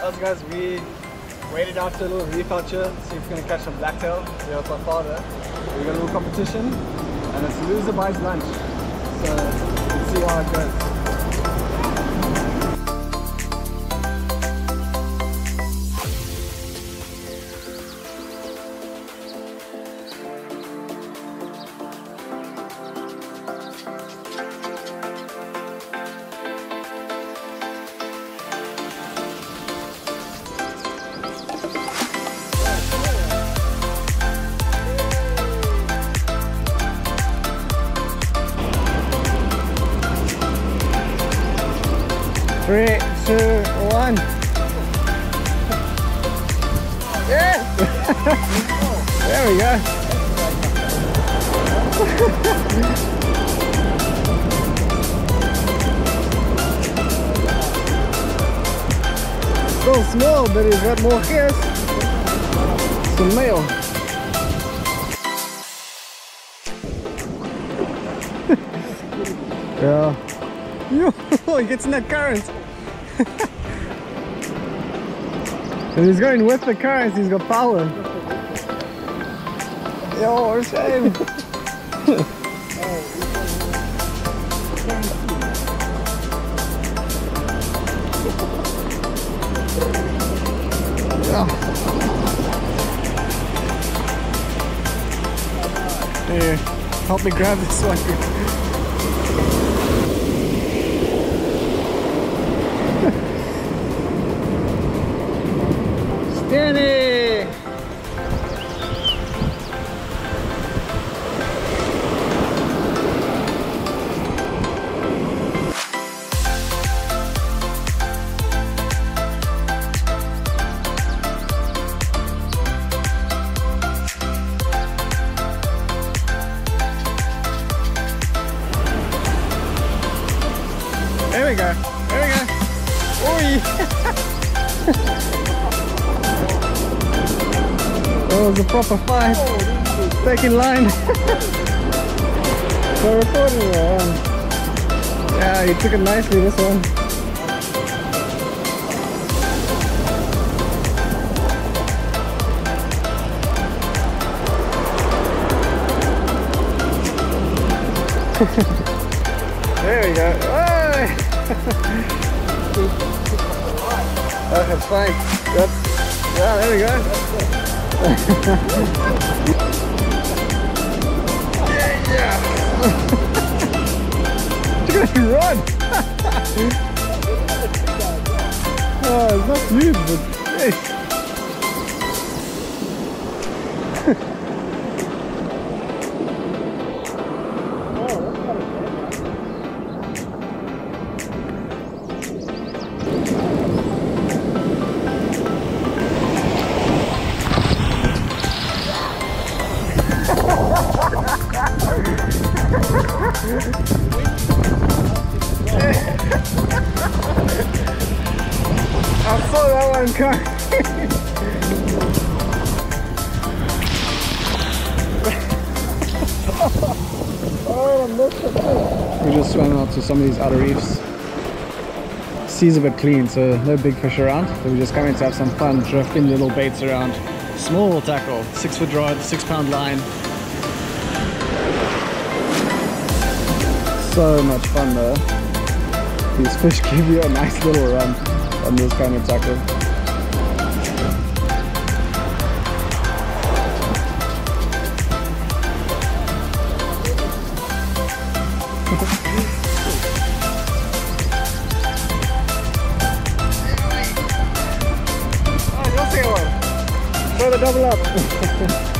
Us guys, we waded out to a little reef out here, see if we're gonna catch some blacktail. We're with my father. We got a little competition, and it's loser buys lunch. So let's see how it goes. Three, two, one. Yeah! There we go. Still small, but he's got more hairs. It's a male. Yeah. Yo, he gets in that current. And he's going with the current, he's got power. Yo, shame. Here, help me grab this one. Sienna! There we go. There we go. Oh yeah. That was a proper fight. Back in line. So recording it. Yeah, he took it nicely, this one. There we go. Hey! Oh, that's fine. Yep. Yeah, there we go. Yeah. Look at him run! Oh, it's not smooth, but hey. I saw that one coming. Oh, I missed it. We just swam out to some of these outer reefs. Sea's a bit clean, so no big fish around. So we're just coming to have some fun, drifting little baits around. Small tackle, 6 foot rod, 6 pound line. So much fun though. These fish give you a nice little run on this kind of tackle. Oh, you'll see one. Throw the double up.